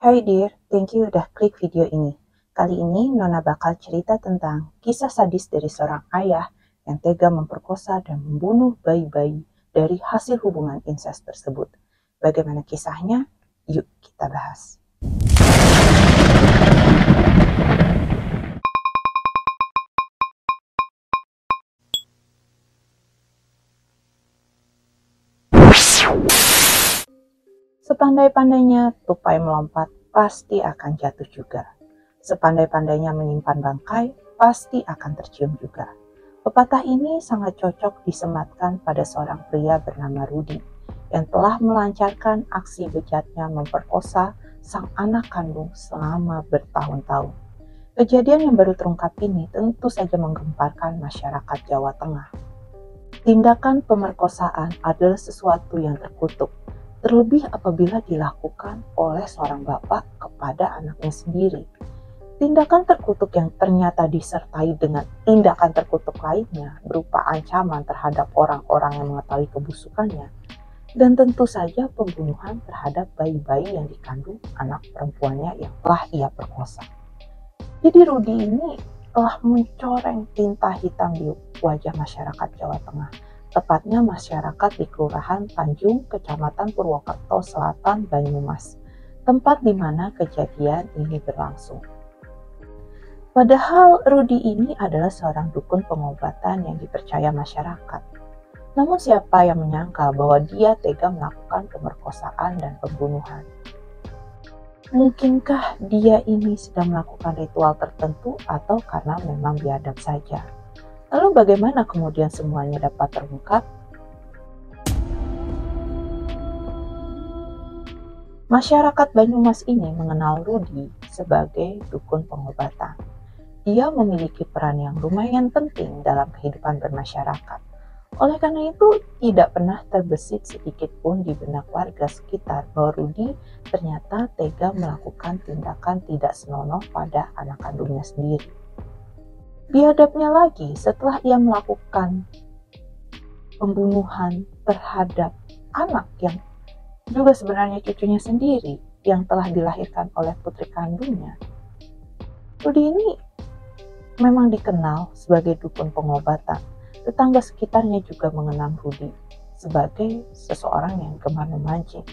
Hai dear, thank you udah klik video ini. Kali ini Nona bakal cerita tentang kisah sadis dari seorang ayah yang tega memperkosa dan membunuh bayi-bayi dari hasil hubungan incest tersebut. Bagaimana kisahnya? Yuk kita bahas. Sepandai-pandainya tupai melompat, pasti akan jatuh juga. Sepandai-pandainya menyimpan bangkai, pasti akan tercium juga. Pepatah ini sangat cocok disematkan pada seorang pria bernama Rudy yang telah melancarkan aksi bejatnya memperkosa sang anak kandung selama bertahun-tahun. Kejadian yang baru terungkap ini tentu saja menggemparkan masyarakat Jawa Tengah. Tindakan pemerkosaan adalah sesuatu yang terkutuk, terlebih apabila dilakukan oleh seorang bapak kepada anaknya sendiri. Tindakan terkutuk yang ternyata disertai dengan tindakan terkutuk lainnya berupa ancaman terhadap orang-orang yang mengetahui kebusukannya, dan tentu saja pembunuhan terhadap bayi-bayi yang dikandung anak perempuannya yang telah ia perkosa. Jadi Rudy ini telah mencoreng tinta hitam di wajah masyarakat Jawa Tengah, tepatnya masyarakat di Kelurahan Tanjung, Kecamatan Purwokerto Selatan, Banyumas, tempat di mana kejadian ini berlangsung. Padahal Rudy ini adalah seorang dukun pengobatan yang dipercaya masyarakat. Namun siapa yang menyangka bahwa dia tega melakukan pemerkosaan dan pembunuhan? Mungkinkah dia ini sedang melakukan ritual tertentu atau karena memang biadab saja? Lalu bagaimana kemudian semuanya dapat terungkap? Masyarakat Banyumas ini mengenal Rudy sebagai dukun pengobatan. Dia memiliki peran yang lumayan penting dalam kehidupan bermasyarakat. Oleh karena itu, tidak pernah terbesit sedikit pun di benak warga sekitar bahwa Rudy ternyata tega melakukan tindakan tidak senonoh pada anak kandungnya sendiri. Biadabnya lagi, setelah ia melakukan pembunuhan terhadap anak yang juga sebenarnya cucunya sendiri yang telah dilahirkan oleh putri kandungnya, Rudy ini memang dikenal sebagai dukun pengobatan. Tetangga sekitarnya juga mengenal Rudy sebagai seseorang yang gemar memancing.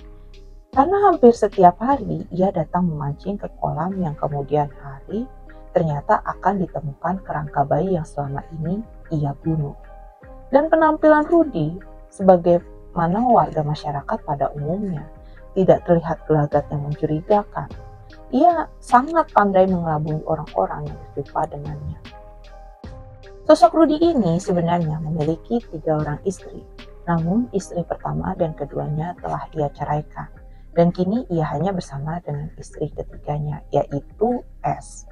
Karena hampir setiap hari ia datang memancing ke kolam yang kemudian hari ternyata akan ditemukan kerangka bayi yang selama ini ia bunuh. Dan penampilan Rudy sebagai mana warga masyarakat pada umumnya tidak terlihat gelagat yang mencurigakan. Ia sangat pandai mengelabui orang-orang yang berjumpa dengannya. Sosok Rudy ini sebenarnya memiliki 3 orang istri, namun istri pertama dan keduanya telah ia ceraikan, dan kini ia hanya bersama dengan istri ketiganya, yaitu S.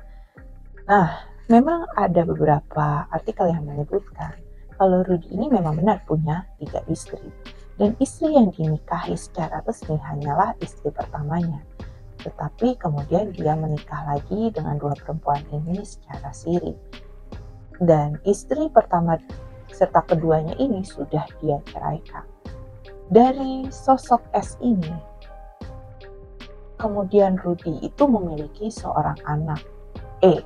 Nah, memang ada beberapa artikel yang menyebutkan kalau Rudy ini memang benar punya 3 istri, dan istri yang dinikahi secara resmi hanyalah istri pertamanya. Tetapi kemudian dia menikah lagi dengan 2 perempuan ini secara siri. Dan istri pertama serta keduanya ini sudah dia ceraikan. Dari sosok S ini, kemudian Rudy itu memiliki seorang anak, E,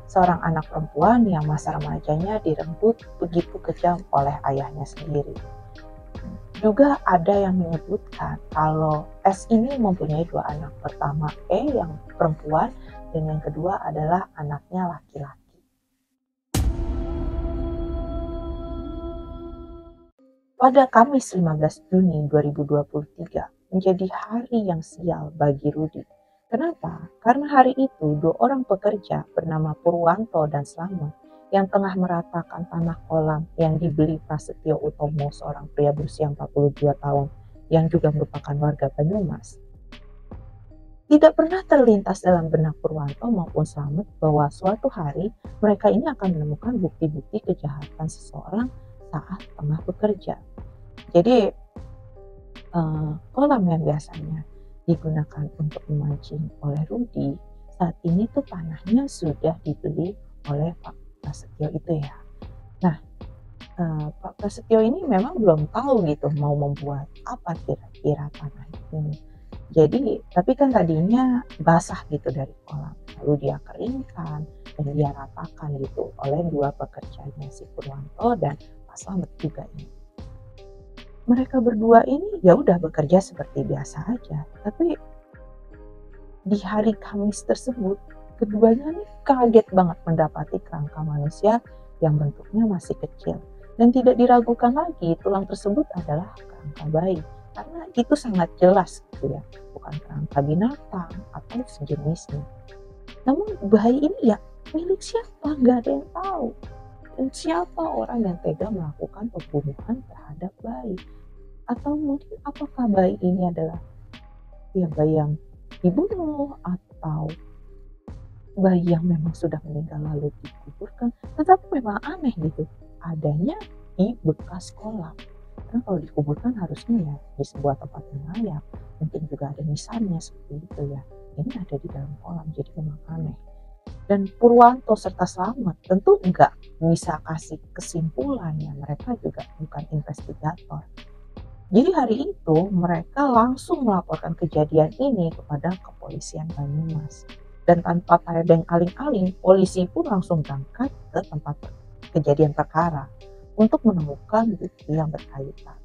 seorang anak perempuan yang masa remajanya direnggut begitu kejam oleh ayahnya sendiri. Juga ada yang menyebutkan kalau S ini mempunyai 2 anak, pertama E yang perempuan dan yang kedua adalah anaknya laki-laki. Pada Kamis 15 Juni 2023 menjadi hari yang sial bagi Rudy. Kenapa? Karena hari itu 2 orang pekerja bernama Purwanto dan Slamet yang tengah meratakan tanah kolam yang dibeli Prasetyo Utomo, seorang pria berusia 42 tahun yang juga merupakan warga Banyumas. Tidak pernah terlintas dalam benak Purwanto maupun Slamet bahwa suatu hari mereka ini akan menemukan bukti-bukti kejahatan seseorang saat tengah bekerja. Jadi kolam yang biasanya digunakan untuk memancing oleh Rudy, saat ini tuh tanahnya sudah dibeli oleh Pak Prasetyo itu ya. Nah, Pak Prasetyo ini memang belum tahu gitu mau membuat apa kira-kira tanah ini. Jadi, tapi kan tadinya basah gitu dari kolam, lalu dia keringkan dan dia ratakan gitu oleh dua pekerjanya, si Purwanto dan Pak Slamet juga ini. Mereka berdua ini ya udah bekerja seperti biasa aja, tapi di hari Kamis tersebut keduanya nih kaget banget mendapati kerangka manusia yang bentuknya masih kecil. Dan tidak diragukan lagi tulang tersebut adalah kerangka bayi. Karena itu sangat jelas gitu ya, bukan kerangka binatang atau sejenisnya. Namun bayi ini ya milik siapa? Gak ada yang tahu. Dan siapa orang yang tega melakukan pembunuhan terhadap bayi? Atau mungkin apakah bayi ini adalah ya bayi yang dibunuh atau bayi yang memang sudah meninggal lalu dikuburkan. Tetapi memang aneh gitu, adanya di bekas kolam. Karena kalau dikuburkan harusnya ya di sebuah tempat yang layak, mungkin juga ada nisannya seperti itu ya. Ini ada di dalam kolam, jadi memang aneh. Dan Purwanto serta Slamet tentu enggak bisa kasih kesimpulan ya, mereka juga bukan investigator. Jadi hari itu mereka langsung melaporkan kejadian ini kepada kepolisian Banyumas. Dan tanpa tedeng aling-aling, polisi pun langsung berangkat ke tempat kejadian perkara untuk menemukan bukti yang berkaitan.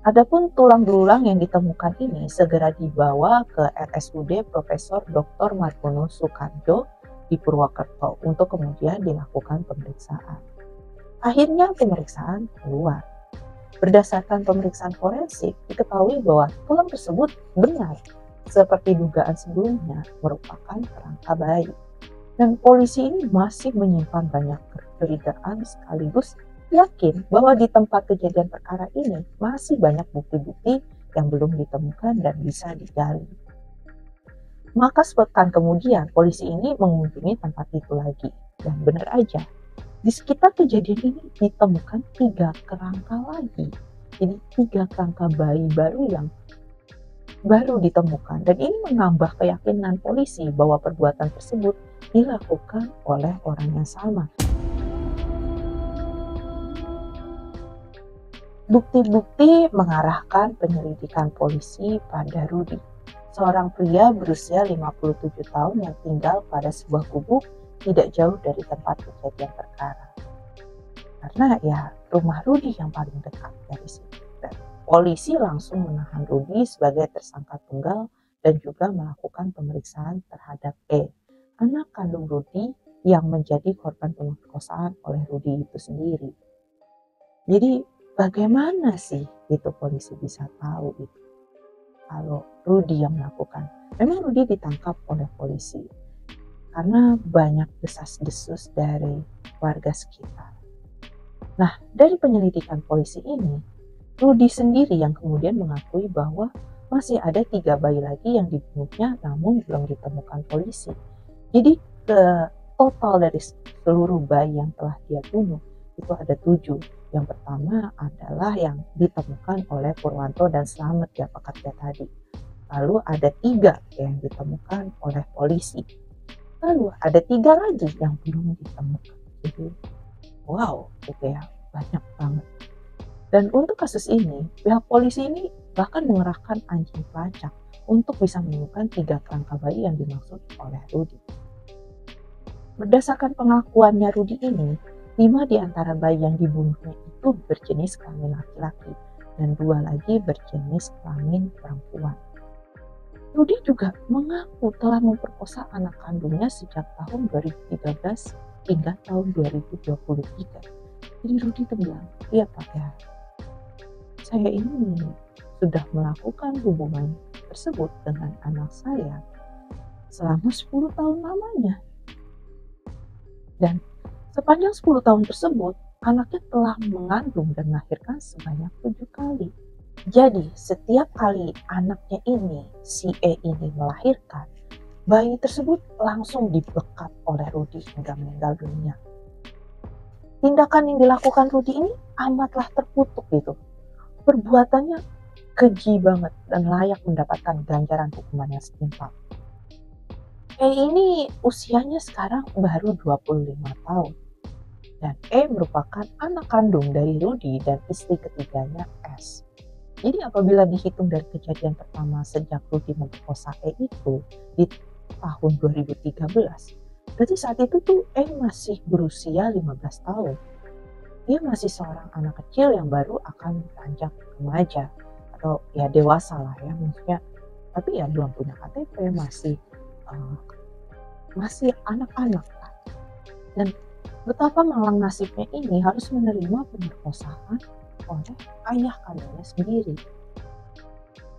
Adapun tulang belulang yang ditemukan ini segera dibawa ke RSUD Profesor Dr. Margono Soekarjo di Purwokerto untuk kemudian dilakukan pemeriksaan. Akhirnya pemeriksaan keluar. Berdasarkan pemeriksaan forensik, diketahui bahwa tulang tersebut benar seperti dugaan sebelumnya merupakan kerangka bayi. Dan polisi ini masih menyimpan banyak kecurigaan sekaligus yakin bahwa di tempat kejadian perkara ini masih banyak bukti-bukti yang belum ditemukan dan bisa digali. Maka sepekan kemudian polisi ini mengunjungi tempat itu lagi. Dan benar aja, di sekitar kejadian ini ditemukan 3 kerangka lagi. Jadi 3 kerangka bayi baru yang baru ditemukan. Dan ini menambah keyakinan polisi bahwa perbuatan tersebut dilakukan oleh orang yang sama. Bukti-bukti mengarahkan penyelidikan polisi pada Rudi, seorang pria berusia 57 tahun yang tinggal pada sebuah gubuk tidak jauh dari tempat kejadian perkara. Karena ya rumah Rudi yang paling dekat dari situ. Dan polisi langsung menahan Rudi sebagai tersangka tunggal dan juga melakukan pemeriksaan terhadap E, anak kandung Rudi yang menjadi korban pemerkosaan oleh Rudi itu sendiri. Jadi bagaimana sih itu polisi bisa tahu itu kalau Rudi yang melakukan? Memang Rudi ditangkap oleh polisi karena banyak desas-desus dari warga sekitar. Nah, dari penyelidikan polisi ini, Rudi sendiri yang kemudian mengakui bahwa masih ada 3 bayi lagi yang dibunuhnya namun belum ditemukan polisi. Jadi total dari seluruh bayi yang telah dia bunuh itu ada 7. Yang pertama adalah yang ditemukan oleh Purwanto dan Slamet yang pekerja tadi. Lalu ada 3 yang ditemukan oleh polisi. Lalu ada 3 lagi yang belum ditemukan. Jadi wow, gitu ya, banyak banget. Dan untuk kasus ini, pihak polisi ini bahkan mengerahkan anjing pelacak untuk bisa menemukan 3 kerangka bayi yang dimaksud oleh Rudi. Berdasarkan pengakuannya Rudi ini, 5 di antara bayi yang dibunuhnya itu berjenis kelamin laki-laki dan 2 lagi berjenis kelamin perempuan. Rudi juga mengaku telah memperkosa anak kandungnya sejak tahun 2013 hingga tahun 2023. Jadi Rudi bilang, iya Pak ya, saya ini sudah melakukan hubungan tersebut dengan anak saya selama 10 tahun lamanya. Dan sepanjang 10 tahun tersebut, anaknya telah mengandung dan melahirkan sebanyak 7 kali. Jadi, setiap kali anaknya ini, si E ini melahirkan, bayi tersebut langsung dibekap oleh Rudi hingga meninggal dunia. Tindakan yang dilakukan Rudi ini amatlah terkutuk gitu. Perbuatannya keji banget dan layak mendapatkan ganjaran hukuman yang setimpal. E ini usianya sekarang baru 25 tahun. Dan E merupakan anak kandung dari Rudi dan istri ketiganya S. Jadi apabila dihitung dari kejadian pertama sejak Rudy memperkosa E itu di tahun 2013, berarti saat itu tuh E masih berusia 15 tahun. Dia masih seorang anak kecil yang baru akan beranjak remaja atau ya dewasa lah ya, maksudnya, tapi ya belum punya KTP, masih anak-anak lah. Dan betapa malang nasibnya ini harus menerima pemerkosaan oleh ayah kandungnya sendiri.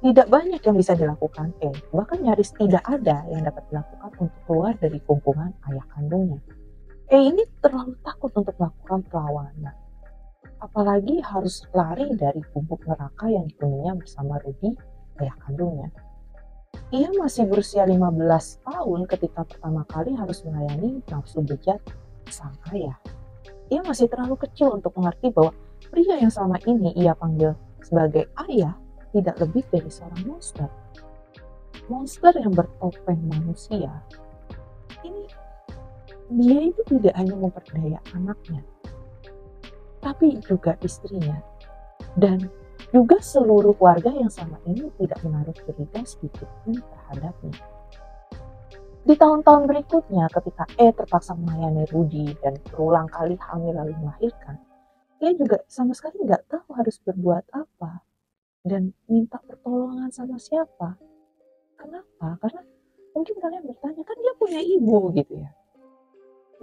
Tidak banyak yang bisa dilakukan bahkan nyaris tidak ada yang dapat dilakukan untuk keluar dari kungkungan ayah kandungnya. Ini terlalu takut untuk melakukan perlawanan, apalagi harus lari dari gubuk neraka yang dihuninya bersama Rudy, ayah kandungnya. Ia masih berusia 15 tahun ketika pertama kali harus melayani nafsu bejat sang ayah. Ia masih terlalu kecil untuk mengerti bahwa pria yang selama ini ia panggil sebagai ayah tidak lebih dari seorang monster. Monster yang bertopeng manusia. Dia itu tidak hanya memperdaya anaknya, tapi juga istrinya. Dan juga seluruh warga yang selama ini tidak menaruh curiga sedikit pun terhadapnya. Di tahun-tahun berikutnya ketika terpaksa melayani Rudy dan berulang kali hamil lalu melahirkan, ia juga sama sekali nggak tahu harus berbuat apa dan minta pertolongan sama siapa. Kenapa? Karena mungkin kalian bertanya, kan dia punya ibu gitu ya,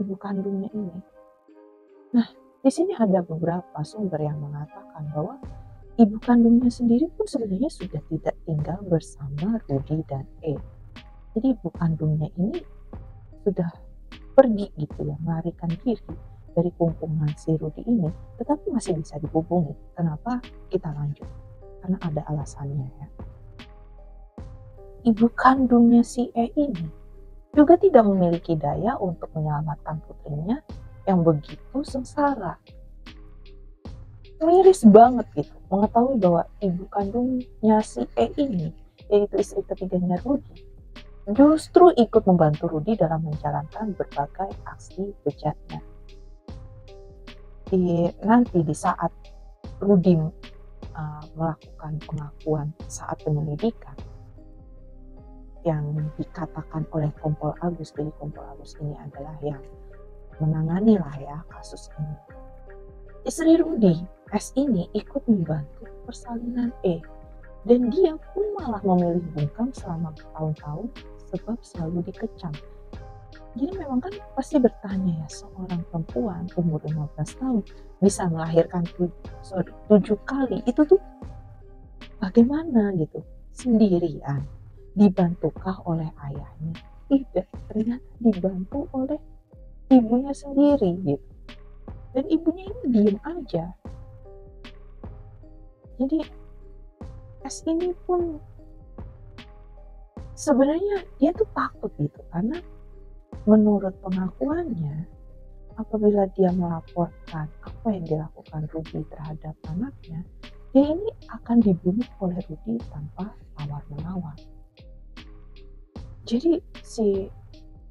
ibu kandungnya ini. Nah, di sini ada beberapa sumber yang mengatakan bahwa ibu kandungnya sendiri pun sebenarnya sudah tidak tinggal bersama Rudy dan Jadi ibu kandungnya ini sudah pergi gitu ya, melarikan diri dari kungkungan si Rudy ini, tetapi masih bisa dihubungi. Kenapa? Kita lanjut, karena ada alasannya ya. Ibu kandungnya si ini juga tidak memiliki daya untuk menyelamatkan putrinya yang begitu sengsara. Miris banget gitu mengetahui bahwa ibu kandungnya si ini, yaitu istri ketiganya Rudy, justru ikut membantu Rudy dalam menjalankan berbagai aksi bejatnya. Nanti di saat Rudy melakukan pengakuan saat penyelidikan yang dikatakan oleh Kompol Agus, jadi Kompol Agus ini adalah yang menangani lah ya kasus ini. Istri Rudy, S ini ikut membantu persalinan dan dia pun malah memilih bungkam selama bertahun-tahun sebab selalu dikecam. Jadi memang kan pasti bertanya ya, seorang perempuan umur 15 tahun bisa melahirkan 7 kali, itu tuh bagaimana gitu, sendirian, dibantukah oleh ayahnya? Tidak, ternyata dibantu oleh ibunya sendiri gitu. Dan ibunya ini diem aja. Jadi S ini pun sebenarnya dia tuh takut gitu, karena menurut pengakuannya apabila dia melaporkan apa yang dilakukan Rudy terhadap anaknya, dia ini akan dibunuh oleh Rudy tanpa tawar-menawar. Jadi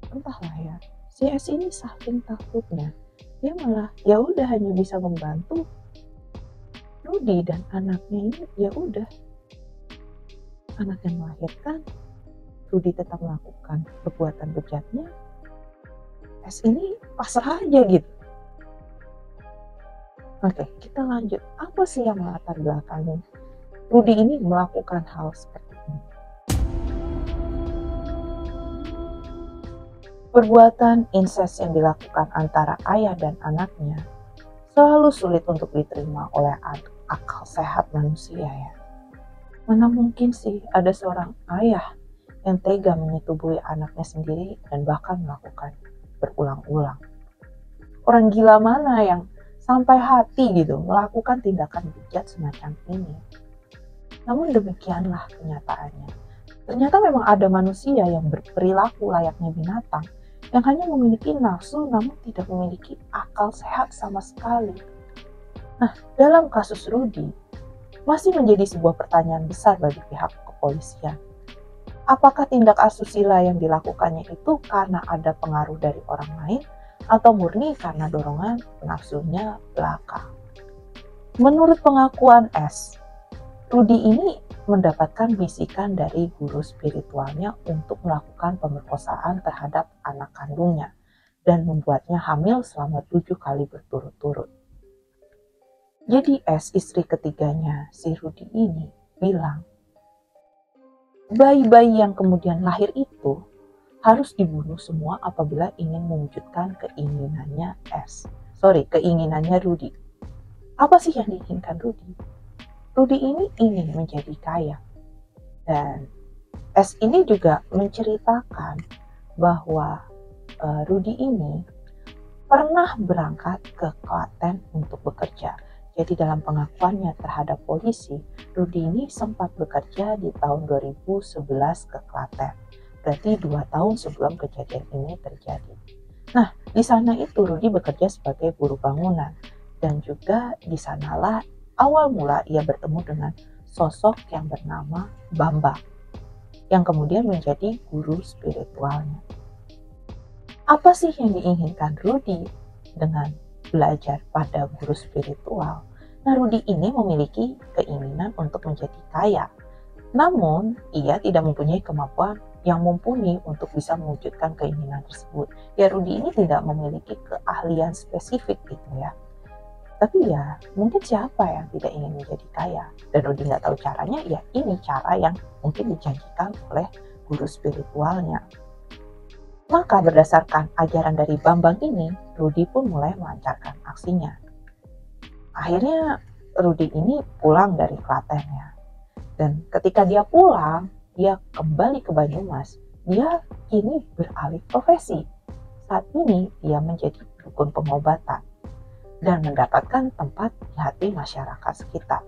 entahlah ya, si S ini saking takutnya, dia malah ya udah hanya bisa membantu Rudy dan anaknya ini. Ya udah, anak yang melahirkan, Rudy tetap melakukan perbuatan bejatnya, S ini pasrah aja gitu. Oke, kita lanjut. Apa sih yang melatar belakangi Rudy ini melakukan hal seperti ini? Perbuatan incest yang dilakukan antara ayah dan anaknya selalu sulit untuk diterima oleh akal sehat manusia ya. Mana mungkin sih ada seorang ayah yang tega menyetubuhi anaknya sendiri dan bahkan melakukan berulang-ulang. Orang gila mana yang sampai hati gitu melakukan tindakan bejat semacam ini? Namun demikianlah kenyataannya. Ternyata memang ada manusia yang berperilaku layaknya binatang, yang hanya memiliki nafsu namun tidak memiliki akal sehat sama sekali. Nah, dalam kasus Rudy, masih menjadi sebuah pertanyaan besar bagi pihak kepolisian. Apakah tindak asusila yang dilakukannya itu karena ada pengaruh dari orang lain atau murni karena dorongan nafsunya belaka? Menurut pengakuan S, Rudy ini mendapatkan bisikan dari guru spiritualnya untuk melakukan pemerkosaan terhadap anak kandungnya dan membuatnya hamil selama 7 kali berturut-turut. Jadi istri ketiganya, si Rudy ini, bilang, bayi-bayi yang kemudian lahir itu harus dibunuh semua apabila ingin mewujudkan keinginannya Rudy. Apa sih yang diinginkan Rudy? Rudy ini ingin menjadi kaya. Dan S ini juga menceritakan bahwa Rudy ini pernah berangkat ke Klaten untuk bekerja. Jadi dalam pengakuannya terhadap polisi, Rudy ini sempat bekerja di tahun 2011 ke Klaten. Berarti 2 tahun sebelum kejadian ini terjadi. Nah, di sana itu Rudy bekerja sebagai buruh bangunan. Dan juga di sanalah awal mula ia bertemu dengan sosok yang bernama Bambang, yang kemudian menjadi guru spiritualnya. Apa sih yang diinginkan Rudy dengan belajar pada guru spiritual? Nah, Rudy ini memiliki keinginan untuk menjadi kaya. Namun, ia tidak mempunyai kemampuan yang mumpuni untuk bisa mewujudkan keinginan tersebut. Ya, Rudy ini tidak memiliki keahlian spesifik gitu ya. Tapi ya, mungkin siapa yang tidak ingin menjadi kaya? Dan Rudy nggak tahu caranya, ya ini cara yang mungkin dijanjikan oleh guru spiritualnya. Maka berdasarkan ajaran dari Bambang ini, Rudy pun mulai melancarkan aksinya. Akhirnya Rudy ini pulang dari Klaten ya. Dan ketika dia pulang, dia kembali ke Banyumas. Dia kini beralih profesi. Saat ini dia menjadi dukun pengobatan dan mendapatkan tempat di hati masyarakat sekitar.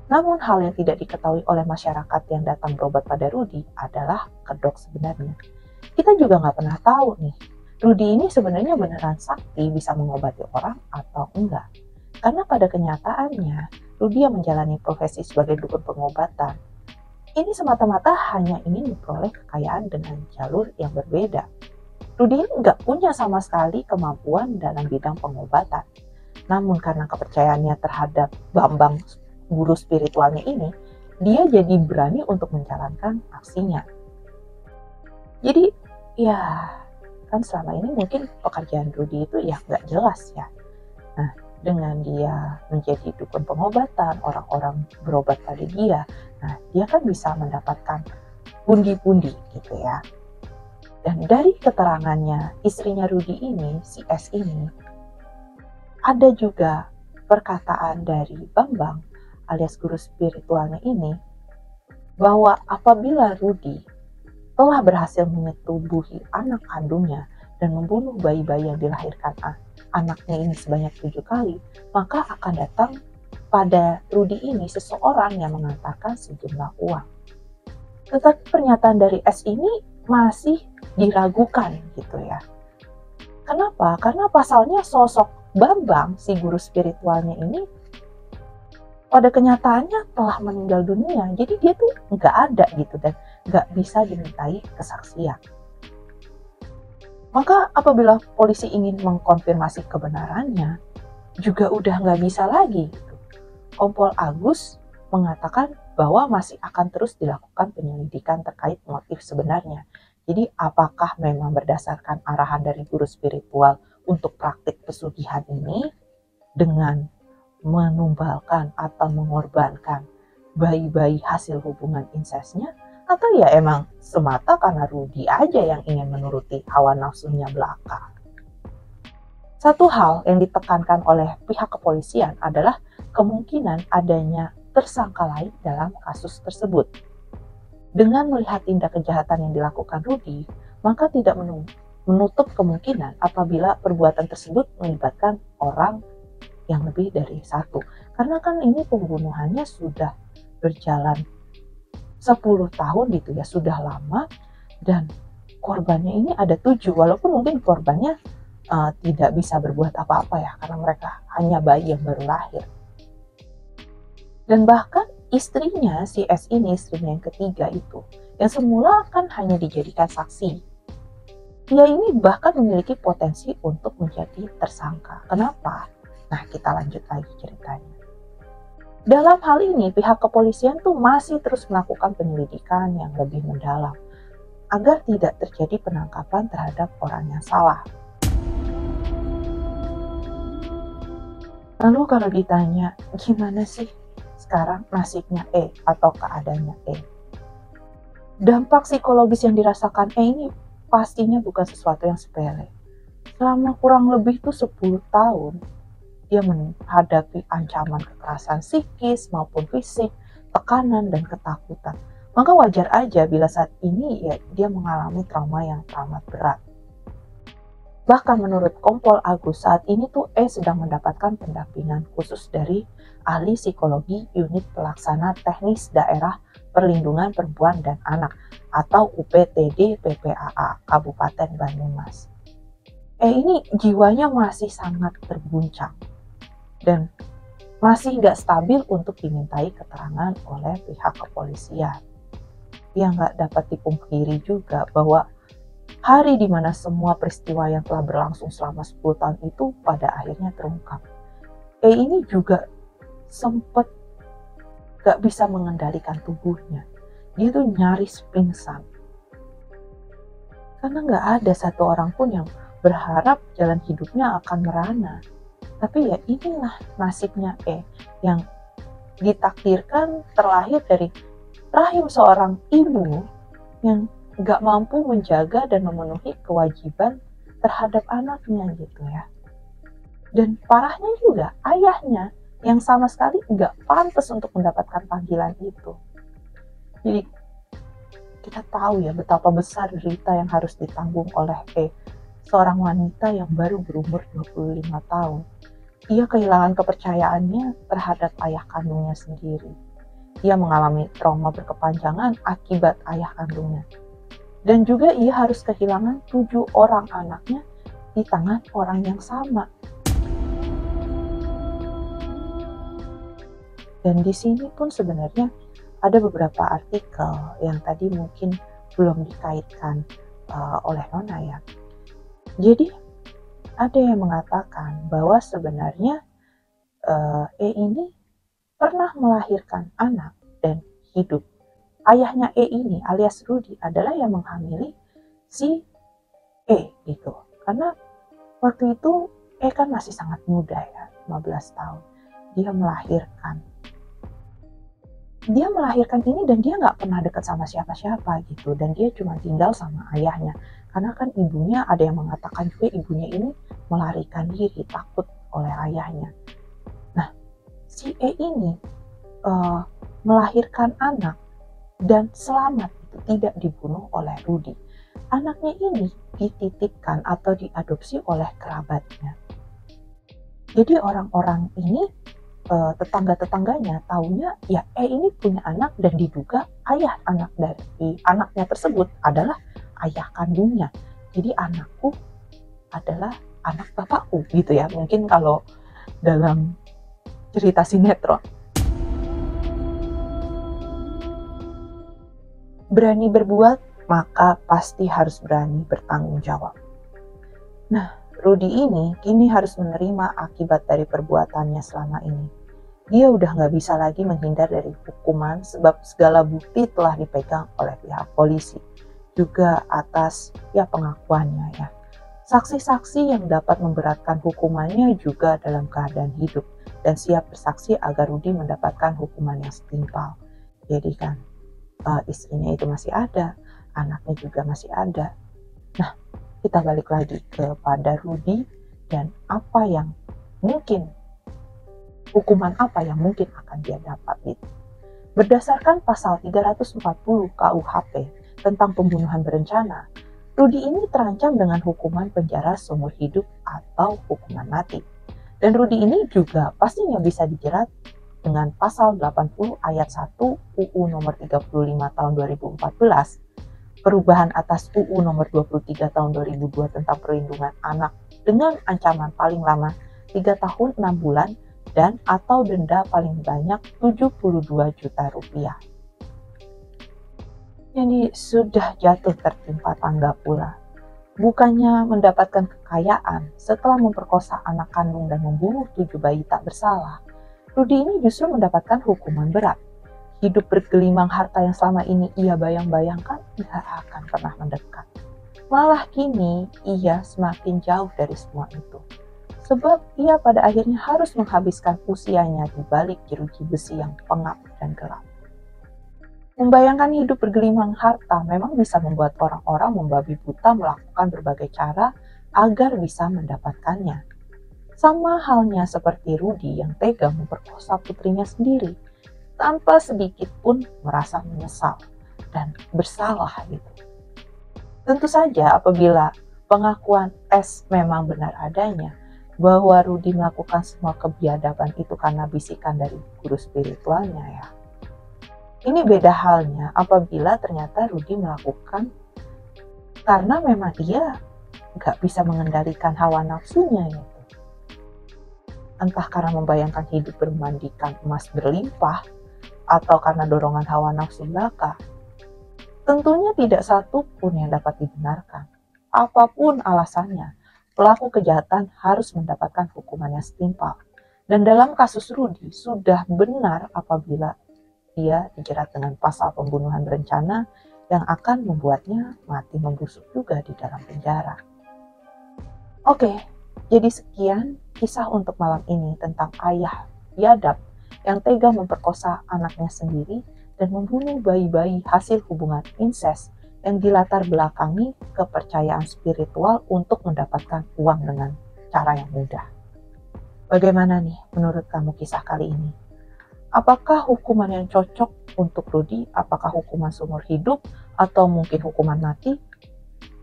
Namun hal yang tidak diketahui oleh masyarakat yang datang berobat pada Rudy adalah kedok sebenarnya. Kita juga nggak pernah tahu nih, Rudy ini sebenarnya beneran sakti bisa mengobati orang atau enggak. Karena pada kenyataannya, Rudy yang menjalani profesi sebagai dukun pengobatan, ini semata-mata hanya ingin memperoleh kekayaan dengan jalur yang berbeda. Rudy ini nggak punya sama sekali kemampuan dalam bidang pengobatan. Namun karena kepercayaannya terhadap Bambang, guru spiritualnya ini, dia jadi berani untuk menjalankan aksinya. Jadi ya kan selama ini mungkin pekerjaan Rudy itu ya nggak jelas ya. Nah, dengan dia menjadi dukun pengobatan, orang-orang berobat pada dia, nah dia kan bisa mendapatkan pundi-pundi gitu ya. Dan dari keterangannya istrinya Rudy ini, si S ini, ada juga perkataan dari Bambang alias guru spiritualnya ini, bahwa apabila Rudy telah berhasil menyetubuhi anak kandungnya dan membunuh bayi-bayi yang dilahirkan anaknya ini sebanyak 7 kali, maka akan datang pada Rudy ini seseorang yang mengantarkan sejumlah uang. Tetapi pernyataan dari S ini masih diragukan gitu ya. Kenapa? Karena pasalnya sosok Bambang, si guru spiritualnya ini, pada kenyataannya telah meninggal dunia. Jadi dia tuh nggak ada gitu dan nggak bisa dimintai kesaksian. Maka apabila polisi ingin mengkonfirmasi kebenarannya, juga udah nggak bisa lagi. Gitu. Kompol Agus mengatakan bahwa masih akan terus dilakukan penyelidikan terkait motif sebenarnya. Jadi apakah memang berdasarkan arahan dari guru spiritual untuk praktik pesugihan ini dengan menumbalkan atau mengorbankan bayi-bayi hasil hubungan insesnya, atau ya emang semata karena Rudy aja yang ingin menuruti hawa nafsunya belaka. Satu hal yang ditekankan oleh pihak kepolisian adalah kemungkinan adanya tersangka lain dalam kasus tersebut. Dengan melihat tindak kejahatan yang dilakukan Rudy, maka tidak menutup kemungkinan apabila perbuatan tersebut melibatkan orang yang lebih dari satu. Karena kan ini pembunuhannya sudah berjalan 10 tahun gitu ya, sudah lama, dan korbannya ini ada 7, walaupun mungkin korbannya tidak bisa berbuat apa-apa ya, karena mereka hanya bayi yang baru lahir. Dan bahkan istrinya, si S ini, istrinya yang ketiga itu, yang semula kan hanya dijadikan saksi, dia ini bahkan memiliki potensi untuk menjadi tersangka. Kenapa? Nah, kita lanjut lagi ceritanya. Dalam hal ini, pihak kepolisian tuh masih terus melakukan penyelidikan yang lebih mendalam agar tidak terjadi penangkapan terhadap orang yang salah. Lalu kalau ditanya, gimana sih sekarang nasibnya atau keadaannya Dampak psikologis yang dirasakan ini pastinya bukan sesuatu yang sepele. Selama kurang lebih tuh 10 tahun, dia menghadapi ancaman kekerasan psikis maupun fisik, tekanan dan ketakutan. Maka wajar aja bila saat ini ya dia mengalami trauma yang teramat berat. Bahkan menurut Kompol Agus, saat ini tuh sedang mendapatkan pendampingan khusus dari ahli psikologi unit pelaksana teknis daerah perlindungan perempuan dan anak atau UPTD PPAA Kabupaten Banyumas. Ini jiwanya masih sangat terguncang dan masih nggak stabil untuk dimintai keterangan oleh pihak kepolisian. Yang nggak dapat dipungkiri juga bahwa hari di mana semua peristiwa yang telah berlangsung selama 10 tahun itu pada akhirnya terungkap. Ini juga sempat nggak bisa mengendalikan tubuhnya. Dia tuh nyaris pingsan. Karena nggak ada satu orang pun yang berharap jalan hidupnya akan merana. Tapi ya inilah nasibnya yang ditakdirkan terlahir dari rahim seorang ibu yang gak mampu menjaga dan memenuhi kewajiban terhadap anaknya gitu ya. Dan parahnya juga ayahnya yang sama sekali gak pantas untuk mendapatkan panggilan itu. Jadi kita tahu ya betapa besar derita yang harus ditanggung oleh seorang wanita yang baru berumur 25 tahun. Ia kehilangan kepercayaannya terhadap ayah kandungnya sendiri. Ia mengalami trauma berkepanjangan akibat ayah kandungnya. Dan juga ia harus kehilangan 7 orang anaknya di tangan orang yang sama. Dan di sini pun sebenarnya ada beberapa artikel yang tadi mungkin belum dikaitkan oleh Nona ya. Jadi ada yang mengatakan bahwa sebenarnya ini pernah melahirkan anak dan hidup. Ayahnya ini alias Rudy adalah yang menghamili si gitu. Karena waktu itu kan masih sangat muda ya, 15 tahun. Dia melahirkan ini dan dia nggak pernah dekat sama siapa-siapa gitu. Dan dia cuma tinggal sama ayahnya. Karena kan ibunya ada yang mengatakan juga ibunya ini melarikan diri takut oleh ayahnya. Nah, si ini melahirkan anak dan selamat itu tidak dibunuh oleh Rudy. Anaknya ini dititipkan atau diadopsi oleh kerabatnya. Jadi orang-orang ini tetangga-tetangganya taunya ya ini punya anak dan diduga ayah anak dari anaknya tersebut adalah ayah kandungnya. Jadi anakku adalah anak bapakku gitu ya. Mungkin kalau dalam cerita sinetron. Berani berbuat, maka pasti harus berani bertanggung jawab. Nah, Rudy ini kini harus menerima akibat dari perbuatannya selama ini. Dia udah gak bisa lagi menghindar dari hukuman sebab segala bukti telah dipegang oleh pihak polisi. Juga atas pengakuannya ya. Saksi-saksi yang dapat memberatkan hukumannya juga dalam keadaan hidup dan siap bersaksi agar Rudy mendapatkan hukuman yang setimpal. Jadi kan istrinya itu masih ada, anaknya juga masih ada. Nah, kita balik lagi kepada Rudy dan hukuman apa yang mungkin akan dia dapat gitu. Berdasarkan pasal 340 KUHP tentang pembunuhan berencana, Rudy ini terancam dengan hukuman penjara seumur hidup atau hukuman mati. Dan Rudy ini juga pastinya bisa dijerat dengan pasal 80 ayat 1 UU nomor 35 tahun 2014, perubahan atas UU nomor 23 tahun 2002 tentang perlindungan anak dengan ancaman paling lama 3 tahun 6 bulan dan atau denda paling banyak 72 juta rupiah. Jadi sudah jatuh tertimpa tangga pula. Bukannya mendapatkan kekayaan setelah memperkosa anak kandung dan membunuh 7 bayi tak bersalah, Rudy ini justru mendapatkan hukuman berat. Hidup bergelimang harta yang selama ini ia bayang-bayangkan gak akan pernah mendekat. Malah kini ia semakin jauh dari semua itu. Sebab ia pada akhirnya harus menghabiskan usianya di balik jeruji besi yang pengap dan gelap. Membayangkan hidup bergelimang harta memang bisa membuat orang-orang membabi buta melakukan berbagai cara agar bisa mendapatkannya. Sama halnya seperti Rudy yang tega memperkosa putrinya sendiri, tanpa sedikit pun merasa menyesal dan bersalah gitu. Tentu saja apabila pengakuan S memang benar adanya, bahwa Rudy melakukan semua kebiadaban itu karena bisikan dari guru spiritualnya ya. Ini beda halnya apabila ternyata Rudy melakukan karena memang dia gak bisa mengendalikan hawa nafsunya gitu. Entah karena membayangkan hidup bermandikan emas berlimpah, atau karena dorongan hawa nafsu belaka. Tentunya tidak satu pun yang dapat dibenarkan. Apapun alasannya, pelaku kejahatan harus mendapatkan hukuman yang setimpal. Dan dalam kasus Rudy sudah benar apabila dia dijerat dengan pasal pembunuhan berencana yang akan membuatnya mati membusuk juga di dalam penjara. Oke, jadi sekian kisah untuk malam ini tentang ayah biadab yang tega memperkosa anaknya sendiri dan membunuh bayi-bayi hasil hubungan incest yang dilatar belakangi kepercayaan spiritual untuk mendapatkan uang dengan cara yang mudah. Bagaimana nih menurut kamu kisah kali ini? Apakah hukuman yang cocok untuk Rudy? Apakah hukuman seumur hidup atau mungkin hukuman mati?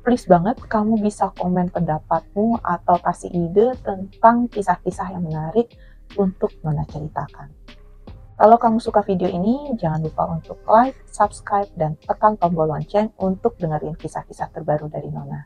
Please banget kamu bisa komen pendapatmu atau kasih ide tentang kisah-kisah yang menarik untuk Nona ceritakan. Kalau kamu suka video ini, jangan lupa untuk like, subscribe, dan tekan tombol lonceng untuk dengerin kisah-kisah terbaru dari Nona.